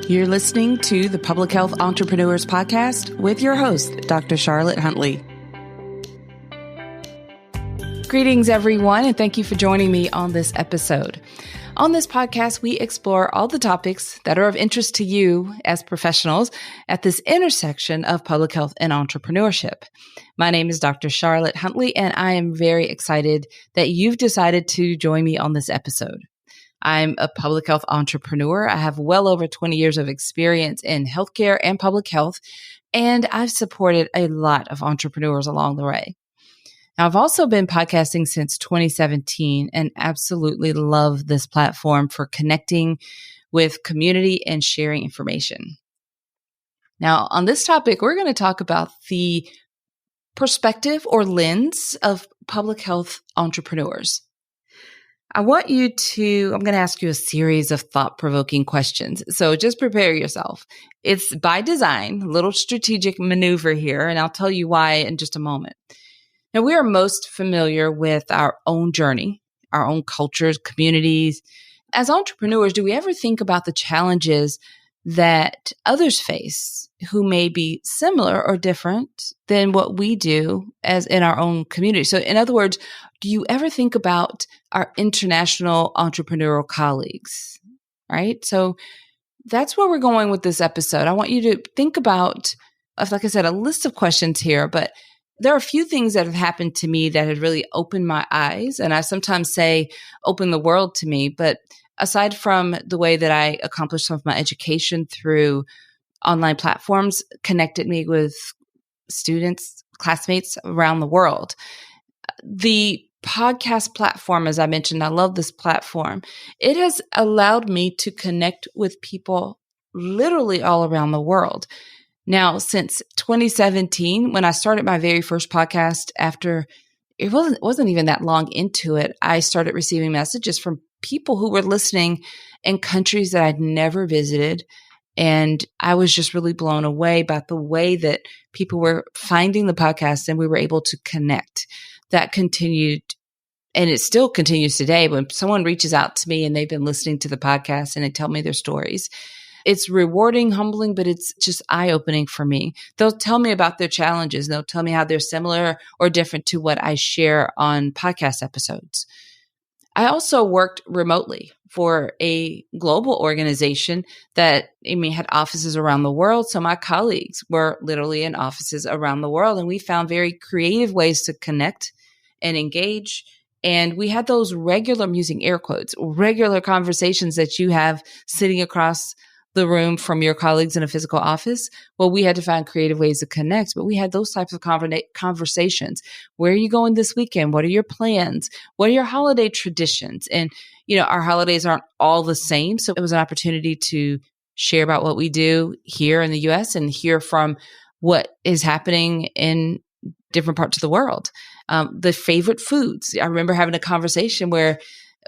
You're listening to the Public Health Entrepreneurs Podcast with your host, Dr. Charlotte Huntley. Greetings, everyone, and thank you for joining me on this episode. On this podcast, we explore all the topics that are of interest to you as professionals at this intersection of public health and entrepreneurship. My name is Dr. Charlotte Huntley, and I am very excited that you've decided to join me on this episode. I'm a public health entrepreneur. I have well over 20 years of experience in healthcare and public health, and I've supported a lot of entrepreneurs along the way. Now, I've also been podcasting since 2017 and absolutely love this platform for connecting with community and sharing information. Now, on this topic, we're going to talk about the perspective or lens of public health entrepreneurs. I'm going to ask you a series of thought-provoking questions. So just prepare yourself. It's by design, a little strategic maneuver here, and I'll tell you why in just a moment. Now, we are most familiar with our own journey, our own cultures, communities. As entrepreneurs, do we ever think about the challenges that others face who may be similar or different than what we do as in our own community? So in other words, do you ever think about our international entrepreneurial colleagues, right? So that's where we're going with this episode. I want you to think about, like I said, a list of questions here, but there are a few things that have happened to me that have really opened my eyes. And I sometimes say open the world to me, but aside from the way that I accomplished some of my education through online platforms, connected me with students, classmates around the world. The podcast platform, as I mentioned, I love this platform. It has allowed me to connect with people literally all around the world. Now, since 2017, when I started my very first podcast, after it wasn't even that long into it, I started receiving messages from people who were listening in countries that I'd never visited. And I was just really blown away by the way that people were finding the podcast and we were able to connect. That continued, and it still continues today. When someone reaches out to me and they've been listening to the podcast and they tell me their stories, it's rewarding, humbling, but it's just eye-opening for me. They'll tell me about their challenges. And they'll tell me how they're similar or different to what I share on podcast episodes. I also worked remotely for a global organization that, had offices around the world. So my colleagues were literally in offices around the world, and we found very creative ways to connect and engage. And we had those regular, I'm using air quotes, regular conversations that you have sitting across the room from your colleagues in a physical office. Well, we had to find creative ways to connect, but we had those types of conversations. Where are you going this weekend? What are your plans? What are your holiday traditions? And, our holidays aren't all the same. So it was an opportunity to share about what we do here in the US and hear from what is happening in different parts of the world. The favorite foods. I remember having a conversation where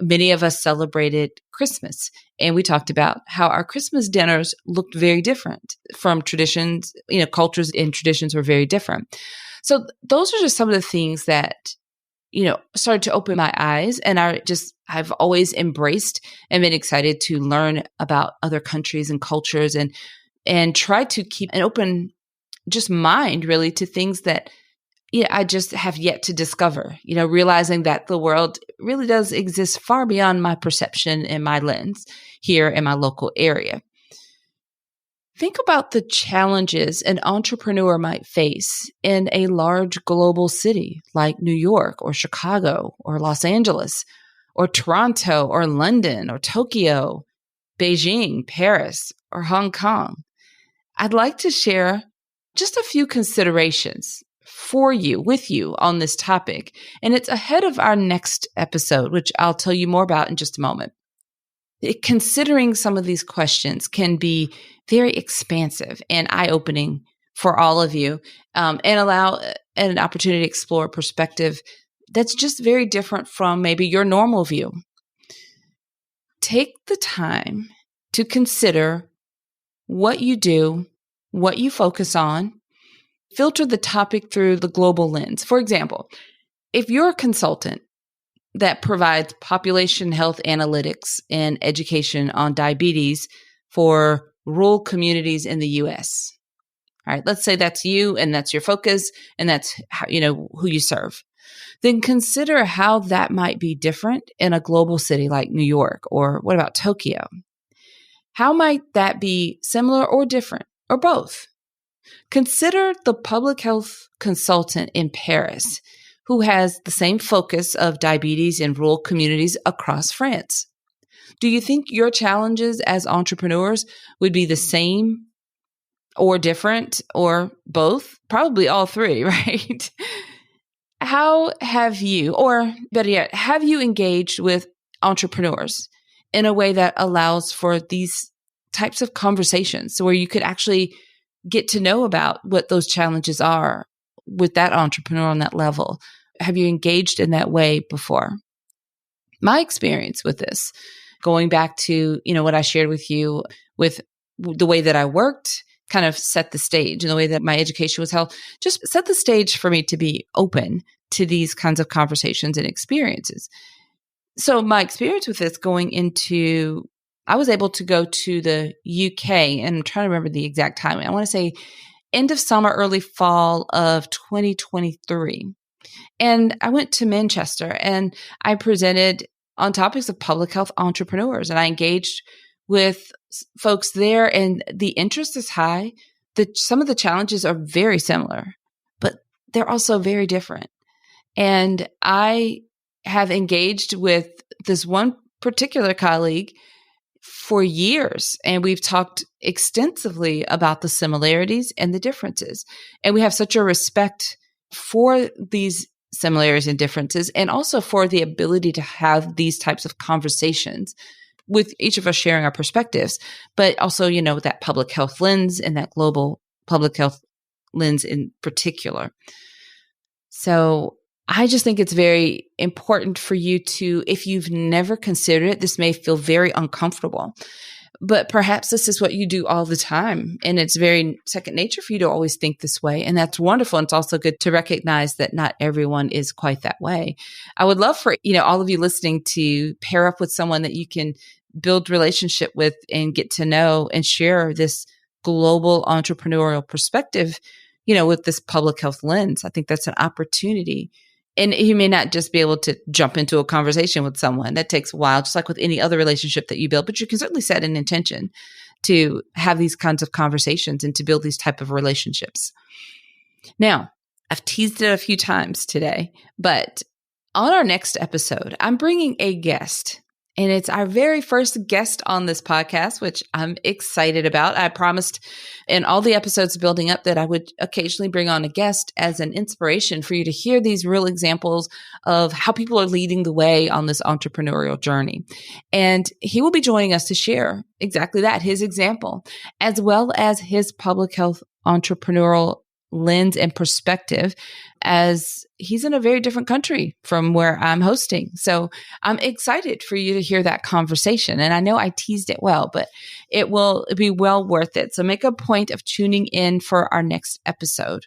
many of us celebrated Christmas, and we talked about how our Christmas dinners looked very different from traditions. Cultures and traditions were very different. So those are just some of the things that, started to open my eyes, and I've always embraced and been excited to learn about other countries and cultures and try to keep an open just mind really to things that I just have yet to discover, realizing that the world really does exist far beyond my perception and my lens here in my local area. Think about the challenges an entrepreneur might face in a large global city like New York or Chicago or Los Angeles or Toronto or London or Tokyo, Beijing, Paris, or Hong Kong. I'd like to share just a few considerations with you on this topic. And it's ahead of our next episode, which I'll tell you more about in just a moment. Considering some of these questions can be very expansive and eye-opening for all of you, and allow an opportunity to explore a perspective that's just very different from maybe your normal view. Take the time to consider what you do, what you focus on. Filter the topic through the global lens. For example, if you're a consultant that provides population health analytics and education on diabetes for rural communities in the US. All right, let's say that's you and that's your focus and that's how, who you serve. Then consider how that might be different in a global city like New York, or what about Tokyo? How might that be similar or different, or both? Consider the public health consultant in Paris who has the same focus of diabetes in rural communities across France. Do you think your challenges as entrepreneurs would be the same or different or both? Probably all three, right? How have you, or better yet, have you engaged with entrepreneurs in a way that allows for these types of conversations, so where you could actually get to know about what those challenges are with that entrepreneur on that level? Have you engaged in that way before? My experience with this, going back to, what I shared with you with the way that I worked, kind of set the stage, and the way that my education was held, just set the stage for me to be open to these kinds of conversations and experiences. So my experience with this I was able to go to the UK, and I'm trying to remember the exact time. I want to say end of summer, early fall of 2023. And I went to Manchester and I presented on topics of public health entrepreneurs, and I engaged with folks there, and the interest is high. Some of the challenges are very similar, but they're also very different. And I have engaged with this one particular colleague for years, and we've talked extensively about the similarities and the differences. And we have such a respect for these similarities and differences, and also for the ability to have these types of conversations with each of us sharing our perspectives, but also, that public health lens and that global public health lens in particular. So I just think it's very important for you to, if you've never considered it, this may feel very uncomfortable, but perhaps this is what you do all the time. And it's very second nature for you to always think this way. And that's wonderful. And it's also good to recognize that not everyone is quite that way. I would love for, all of you listening to pair up with someone that you can build relationship with and get to know and share this global entrepreneurial perspective, with this public health lens. I think that's an opportunity. And you may not just be able to jump into a conversation with someone. That takes a while, just like with any other relationship that you build. But you can certainly set an intention to have these kinds of conversations and to build these type of relationships. Now, I've teased it a few times today, but on our next episode, I'm bringing a guest. And it's our very first guest on this podcast, which I'm excited about. I promised in all the episodes building up that I would occasionally bring on a guest as an inspiration for you to hear these real examples of how people are leading the way on this entrepreneurial journey. And he will be joining us to share exactly that, his example, as well as his public health entrepreneurial lens and perspective, as he's in a very different country from where I'm hosting. So I'm excited for you to hear that conversation. And I know I teased it well, but it will be well worth it. So make a point of tuning in for our next episode.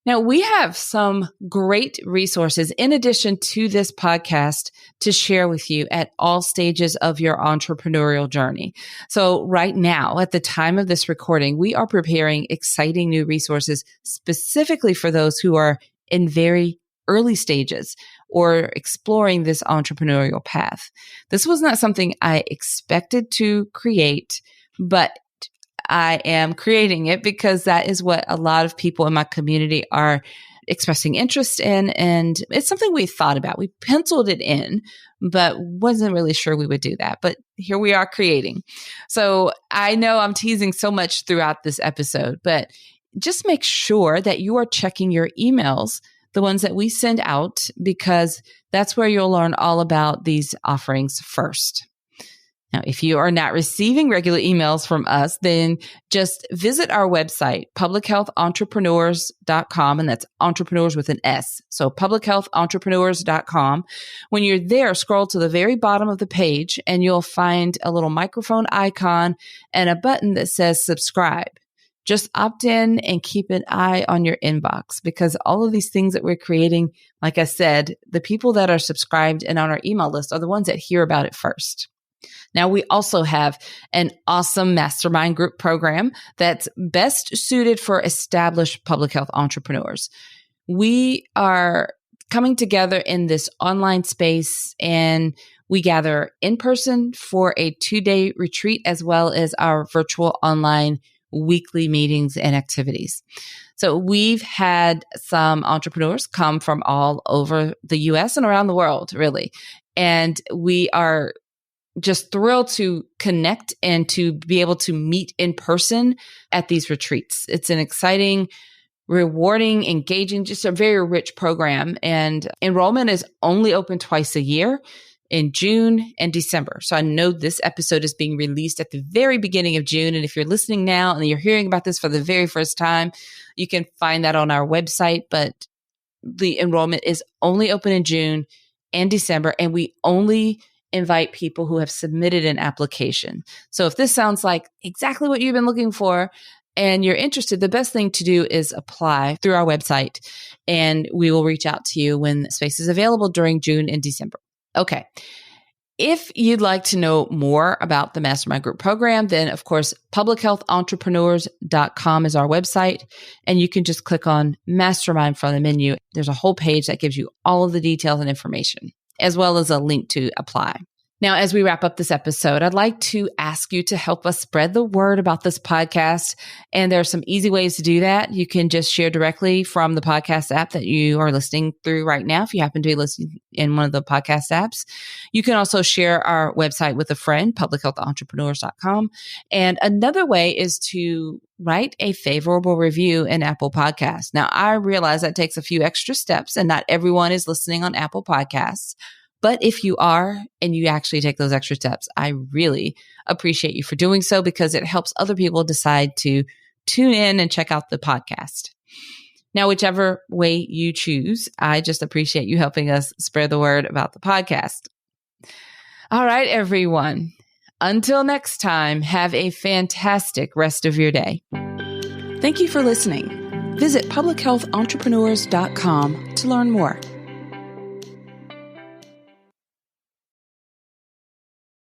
Now, we have some great resources in addition to this podcast to share with you at all stages of your entrepreneurial journey. So right now, at the time of this recording, we are preparing exciting new resources specifically for those who are in very early stages or exploring this entrepreneurial path. This was not something I expected to create, but I am creating it because that is what a lot of people in my community are expressing interest in. And it's something we thought about. We penciled it in, but wasn't really sure we would do that. But here we are creating. So I know I'm teasing so much throughout this episode, but just make sure that you are checking your emails, the ones that we send out, because that's where you'll learn all about these offerings first. Now, if you are not receiving regular emails from us, then just visit our website, publichealthentrepreneurs.com, and that's entrepreneurs with an S. So publichealthentrepreneurs.com. When you're there, scroll to the very bottom of the page and you'll find a little microphone icon and a button that says subscribe. Just opt in and keep an eye on your inbox, because all of these things that we're creating, like I said, the people that are subscribed and on our email list are the ones that hear about it first. Now, we also have an awesome mastermind group program that's best suited for established public health entrepreneurs. We are coming together in this online space, and we gather in person for a 2-day retreat, as well as our virtual online weekly meetings and activities. So we've had some entrepreneurs come from all over the US and around the world, really. And we are just thrilled to connect and to be able to meet in person at these retreats. It's an exciting, rewarding, engaging, just a very rich program. And enrollment is only open twice a year, in June and December. So I know this episode is being released at the very beginning of June. And if you're listening now and you're hearing about this for the very first time, you can find that on our website. But the enrollment is only open in June and December, and we only invite people who have submitted an application. So if this sounds like exactly what you've been looking for and you're interested, the best thing to do is apply through our website, and we will reach out to you when space is available during June and December. Okay. If you'd like to know more about the Mastermind Group program, then of course, publichealthentrepreneurs.com is our website, and you can just click on Mastermind from the menu. There's a whole page that gives you all of the details and information, as well as a link to apply. Now, as we wrap up this episode, I'd like to ask you to help us spread the word about this podcast. And there are some easy ways to do that. You can just share directly from the podcast app that you are listening through right now, if you happen to be listening in one of the podcast apps. You can also share our website with a friend, publichealthentrepreneurs.com. And another way is to write a favorable review in Apple Podcasts. Now, I realize that takes a few extra steps, and not everyone is listening on Apple Podcasts. But if you are, and you actually take those extra steps, I really appreciate you for doing so, because it helps other people decide to tune in and check out the podcast. Now, whichever way you choose, I just appreciate you helping us spread the word about the podcast. All right, everyone. Until next time, have a fantastic rest of your day. Thank you for listening. Visit publichealthentrepreneurs.com to learn more.